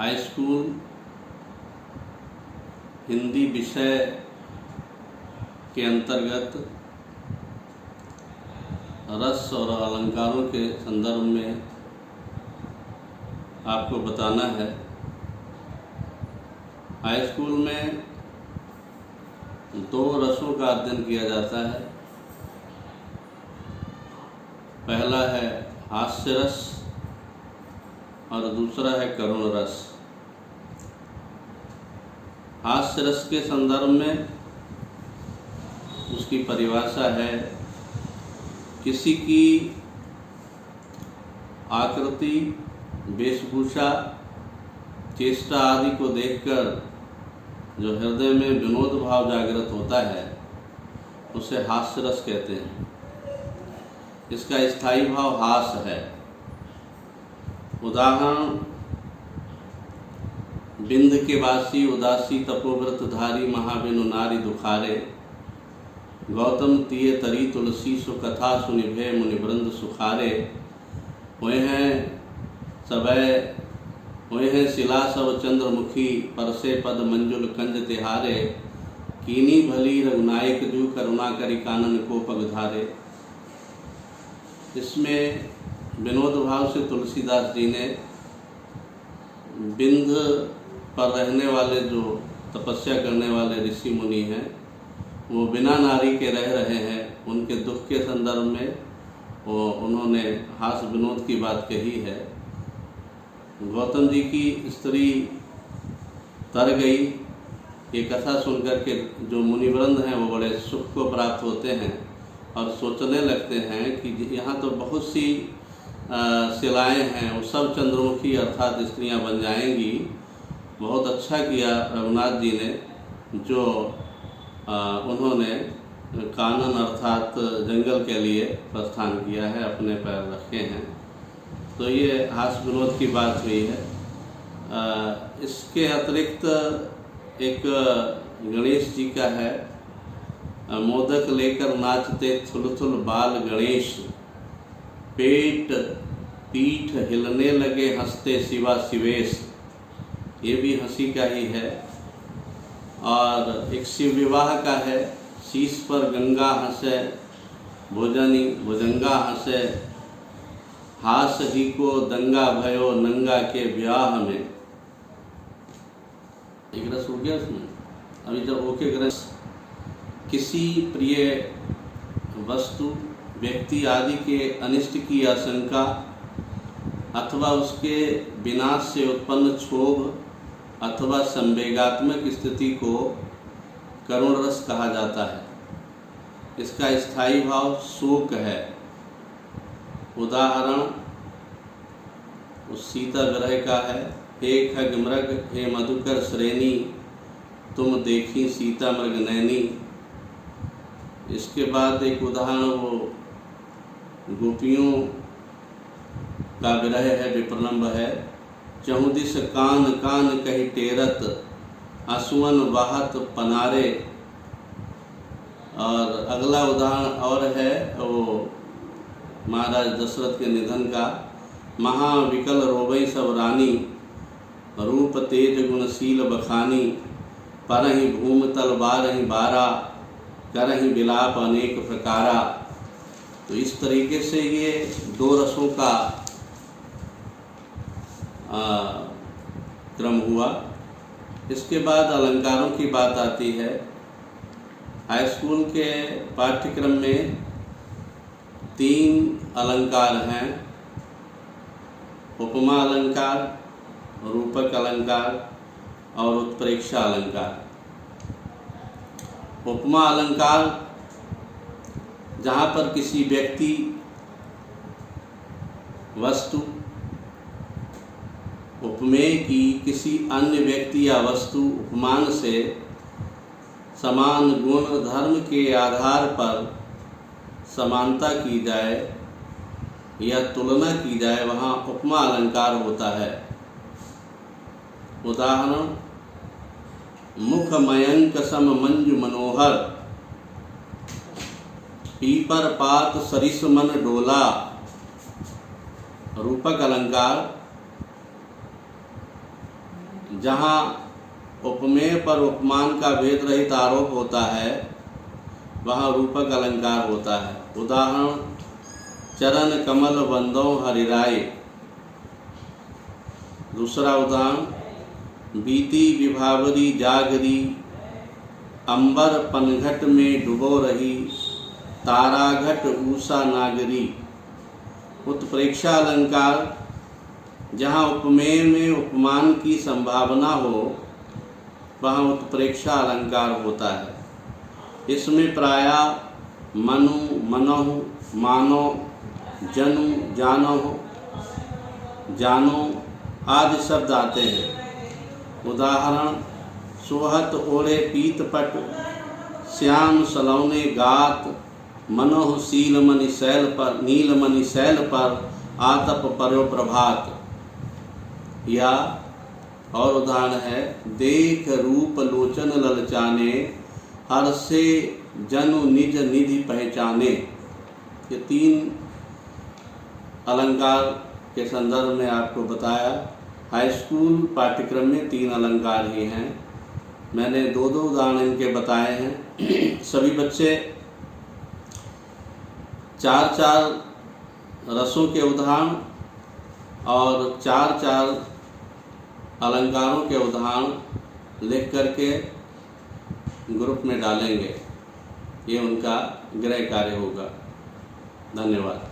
High school Hindi विषय के अंतर्गत रस और अलंकारों के संदर्भ में आपको बताना है। हाई स्कूल में 2 रसों का अध्ययन किया जाता है। पहला है हास्य रस और दूसरा है करुण रस। हास्य रस के संदर्भ में उसकी परिभाषा है किसी की आकृति, वेशभूषा, चेष्टा आदि को देखकर जो हृदय में विनोद भाव जागृत होता है उसे हास्य रस कहते हैं। इसका स्थायी भाव हास है। उदाहरण, बिंद के वासी उदासी तपोव्रत धारी महाबिनु नारी दुखारे, गौतम तिये तरी तुलसी सुकथा सुनिभे मुनिवृंद सुखारे, हुए हैं सबय हुए हैं शिला सब चंद्रमुखी, परसे पद मंजुल कंज तिहारे, कीनी भली रघुनायक जू करुणा करी कानन को पगधारे। इसमें विनोद भाव से तुलसीदास जी ने बिंद पर रहने वाले जो तपस्या करने वाले ऋषि मुनि हैं वो बिना नारी के रह रहे हैं, उनके दुख के संदर्भ में वो उन्होंने हास्य विनोद की बात कही है। गौतम जी की स्त्री तर गई, ये कथा सुनकर के जो मुनिवृंद हैं वो बड़े सुख को प्राप्त होते हैं और सोचने लगते हैं कि यहाँ तो बहुत सी शिलाएँ हैं, वो सब चंद्रमुखी अर्थात स्त्रियाँ बन जाएंगी। बहुत अच्छा किया रघुनाथ जी ने जो उन्होंने कानन अर्थात जंगल के लिए प्रस्थान किया है, अपने पैर रखे हैं। तो ये हास्य विनोद की बात हुई है। इसके अतिरिक्त एक गणेश जी का है, मोदक लेकर नाचते थुल बाल गणेश, पेट पीठ हिलने लगे हंसते शिवा शिवेश। ये भी हंसी का ही है। और एक शिव विवाह का है, शीश पर गंगा हंसे भोजनी भुजंगा हंसे, हास ही को दंगा भयो नंगा के ब्याह में। एक रस हो गया उसमें। अभी जब ओके ग्रस किसी प्रिय वस्तु, व्यक्ति आदि के अनिष्ट की आशंका अथवा उसके विनाश से उत्पन्न क्षोभ अथवा संवेगात्मक स्थिति को करुण रस कहा जाता है। इसका स्थायी भाव शोक है। उदाहरण उस सीता विरह का है, हे खग मृग हे मधुकर श्रेणी, तुम देखी सीता मृग नैनी। इसके बाद एक उदाहरण वो गोपियों का विरह है, विप्रलंब है, चहुदिस कान कान कही टेरत, आंसुअन वाहत पनारे। और अगला उदाहरण और है वो महाराज दशरथ के निधन का, महाविकल रोवई सब रानी, रूप तेज गुणशील बखानी, परहि भूम तल बारहि बारा, करहि विलाप अनेक प्रकारा। तो इस तरीके से ये 2 रसों का क्रम हुआ। इसके बाद अलंकारों की बात आती है। हाई स्कूल के पाठ्यक्रम में 3 अलंकार हैं, उपमा अलंकार, रूपक अलंकार और उत्प्रेक्षा अलंकार। उपमा अलंकार जहाँ पर किसी व्यक्ति, वस्तु, उपमेय की किसी अन्य व्यक्ति या वस्तु उपमान से समान गुण धर्म के आधार पर समानता की जाए या तुलना की जाए, वहाँ उपमा अलंकार होता है। उदाहरण, मुख मयंक सम मंजु मनोहर, पीपर पात सरिस मन डोला। रूपक अलंकार, जहाँ उपमेय पर उपमान का भेद रहित आरोप होता है वहाँ रूपक अलंकार होता है। उदाहरण, चरण कमल बंदो हरिराय। दूसरा उदाहरण, बीती विभावरी जागरी, अंबर पनघट में डुबो रही, ताराघट ऊषा नागरी। उत्प्रेक्षा अलंकार, जहाँ उपमेय में उपमान की संभावना हो वहाँ उत्प्रेक्षा अलंकार होता है। इसमें प्रायः मनु, मनहु, मानो, जनु, जानहु, जानो आदि शब्द आते हैं। उदाहरण, सोहत ओढ़े पीतपट, श्याम सलौने गात, मनोह शीलमणि शैल पर, नीलमणि शैल पर आतप पर्यो प्रभात। या और उदाहरण है, देख रूप लोचन ललचाने, हर्षे जनु निज निधि पहचाने। ये 3 अलंकार के संदर्भ में आपको बताया। हाई स्कूल पाठ्यक्रम में 3 अलंकार ही हैं। मैंने 2-2 उदाहरण इनके बताए हैं। सभी बच्चे 4-4 रसों के उदाहरण और 4-4 अलंकारों के उदाहरण लिख करके ग्रुप में डालेंगे। ये उनका गृह कार्य होगा। धन्यवाद।